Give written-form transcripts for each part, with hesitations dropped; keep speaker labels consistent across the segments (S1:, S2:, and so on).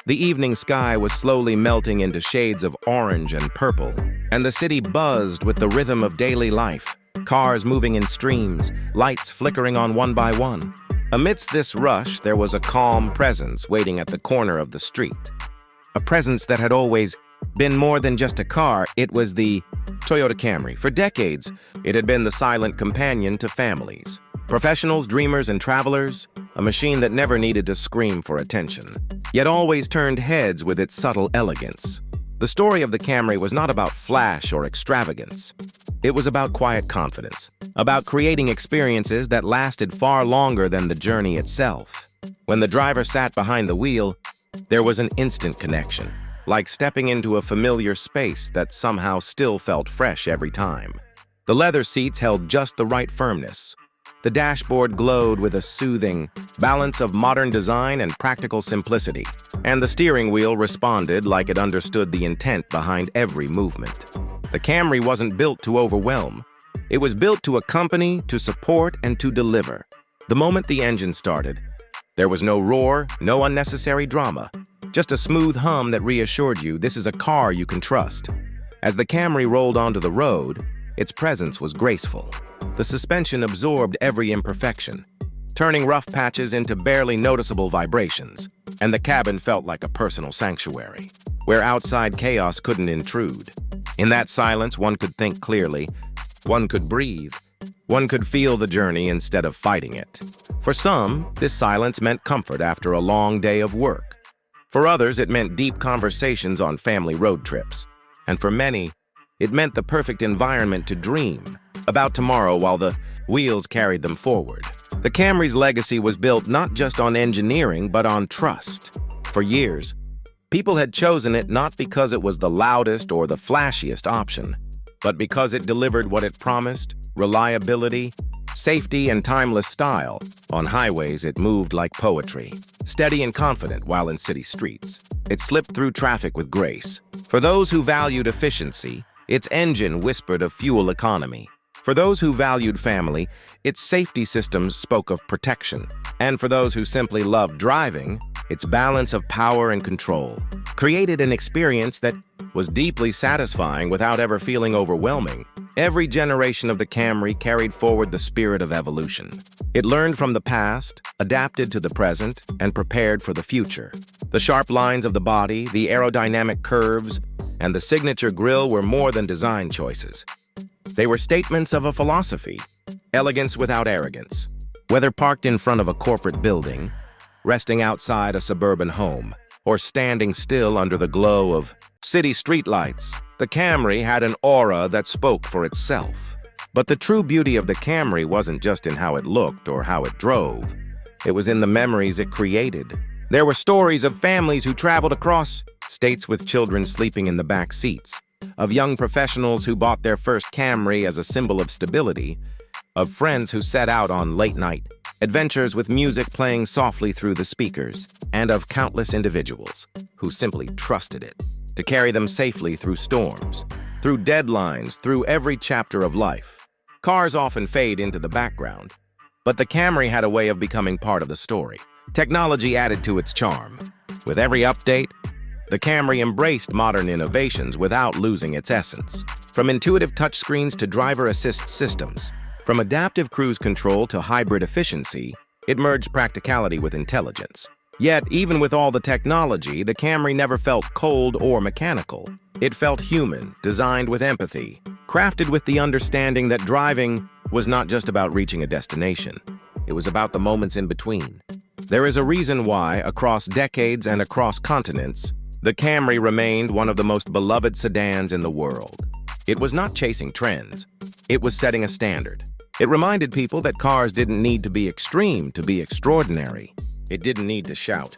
S1: The evening sky was slowly melting into shades of orange and purple, and the city buzzed with the rhythm of daily life, cars moving in streams, lights flickering on one by one. Amidst this rush, there was a calm presence waiting at the corner of the street. A presence that had always been more than just a car. It was the Toyota Camry. For decades, it had been the silent companion to families. Professionals, dreamers, and travelers, a machine that never needed to scream for attention, yet always turned heads with its subtle elegance. The story of the Camry was not about flash or extravagance. It was about quiet confidence, about creating experiences that lasted far longer than the journey itself. When the driver sat behind the wheel, there was an instant connection, like stepping into a familiar space that somehow still felt fresh every time. The leather seats held just the right firmness. The dashboard glowed with a soothing balance of modern design and practical simplicity, and the steering wheel responded like it understood the intent behind every movement. The Camry wasn't built to overwhelm. It was built to accompany, to support, and to deliver. The moment the engine started, there was no roar, no unnecessary drama, just a smooth hum that reassured you this is a car you can trust. As the Camry rolled onto the road, its presence was graceful. The suspension absorbed every imperfection, turning rough patches into barely noticeable vibrations, and the cabin felt like a personal sanctuary, where outside chaos couldn't intrude. In that silence, one could think clearly, one could breathe, one could feel the journey instead of fighting it. For some, this silence meant comfort after a long day of work. For others, it meant deep conversations on family road trips. And for many, it meant the perfect environment to dream about tomorrow while the wheels carried them forward. The Camry's legacy was built not just on engineering, but on trust. For years, people had chosen it not because it was the loudest or the flashiest option, but because it delivered what it promised: reliability, safety, and timeless style. On highways, it moved like poetry, steady and confident while in city streets. It slipped through traffic with grace. For those who valued efficiency, its engine whispered of fuel economy. For those who valued family, its safety systems spoke of protection. And for those who simply loved driving, its balance of power and control created an experience that was deeply satisfying without ever feeling overwhelming. Every generation of the Camry carried forward the spirit of evolution. It learned from the past, adapted to the present, and prepared for the future. The sharp lines of the body, the aerodynamic curves, and the signature grille were more than design choices. They were statements of a philosophy: elegance without arrogance. Whether parked in front of a corporate building, resting outside a suburban home, or standing still under the glow of city streetlights, the Camry had an aura that spoke for itself. But the true beauty of the Camry wasn't just in how it looked or how it drove. It was in the memories it created. There were stories of families who traveled across states with children sleeping in the back seats, of young professionals who bought their first Camry as a symbol of stability, of friends who set out on late-night adventures with music playing softly through the speakers, and of countless individuals who simply trusted it to carry them safely through storms, through deadlines, through every chapter of life. Cars often fade into the background, but the Camry had a way of becoming part of the story. Technology added to its charm. With every update, the Camry embraced modern innovations without losing its essence. From intuitive touchscreens to driver assist systems, from adaptive cruise control to hybrid efficiency, it merged practicality with intelligence. Yet, even with all the technology, the Camry never felt cold or mechanical. It felt human, designed with empathy, crafted with the understanding that driving was not just about reaching a destination. It was about the moments in between. There is a reason why, across decades and across continents, the Camry remained one of the most beloved sedans in the world. It was not chasing trends. It was setting a standard. It reminded people that cars didn't need to be extreme to be extraordinary. It didn't need to shout.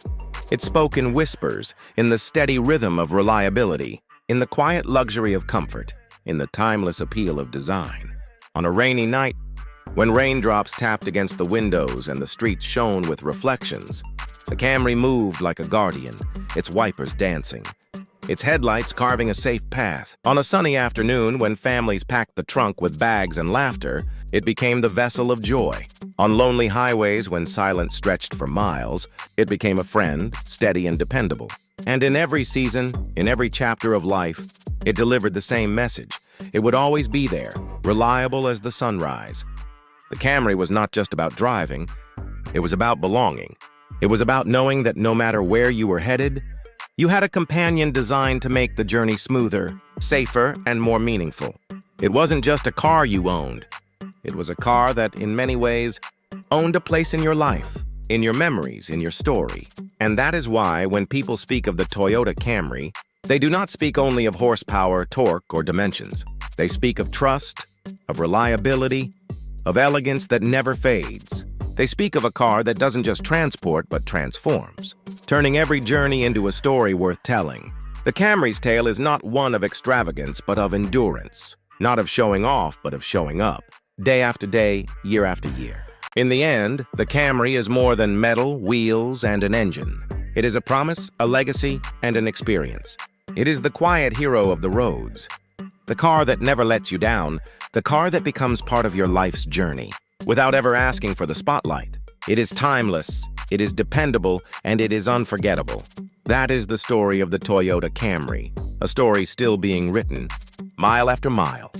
S1: It spoke in whispers, in the steady rhythm of reliability, in the quiet luxury of comfort, in the timeless appeal of design. On a rainy night, when raindrops tapped against the windows and the streets shone with reflections, the Camry moved like a guardian, its wipers dancing, its headlights carving a safe path. On a sunny afternoon, when families packed the trunk with bags and laughter, it became the vessel of joy. On lonely highways, when silence stretched for miles, it became a friend, steady and dependable. And in every season, in every chapter of life, it delivered the same message. It would always be there, reliable as the sunrise. The Camry was not just about driving, it was about belonging. It was about knowing that no matter where you were headed, you had a companion designed to make the journey smoother, safer, and more meaningful. It wasn't just a car you owned. It was a car that, in many ways, owned a place in your life, in your memories, in your story. And that is why, when people speak of the Toyota Camry, they do not speak only of horsepower, torque, or dimensions. They speak of trust, of reliability, of elegance that never fades. They speak of a car that doesn't just transport, but transforms, turning every journey into a story worth telling. The Camry's tale is not one of extravagance, but of endurance. Not of showing off, but of showing up, day after day, year after year. In the end, the Camry is more than metal, wheels, and an engine. It is a promise, a legacy, and an experience. It is the quiet hero of the roads. The car that never lets you down, the car that becomes part of your life's journey, without ever asking for the spotlight. It is timeless, it is dependable, and it is unforgettable. That is the story of the Toyota Camry, a story still being written, mile after mile.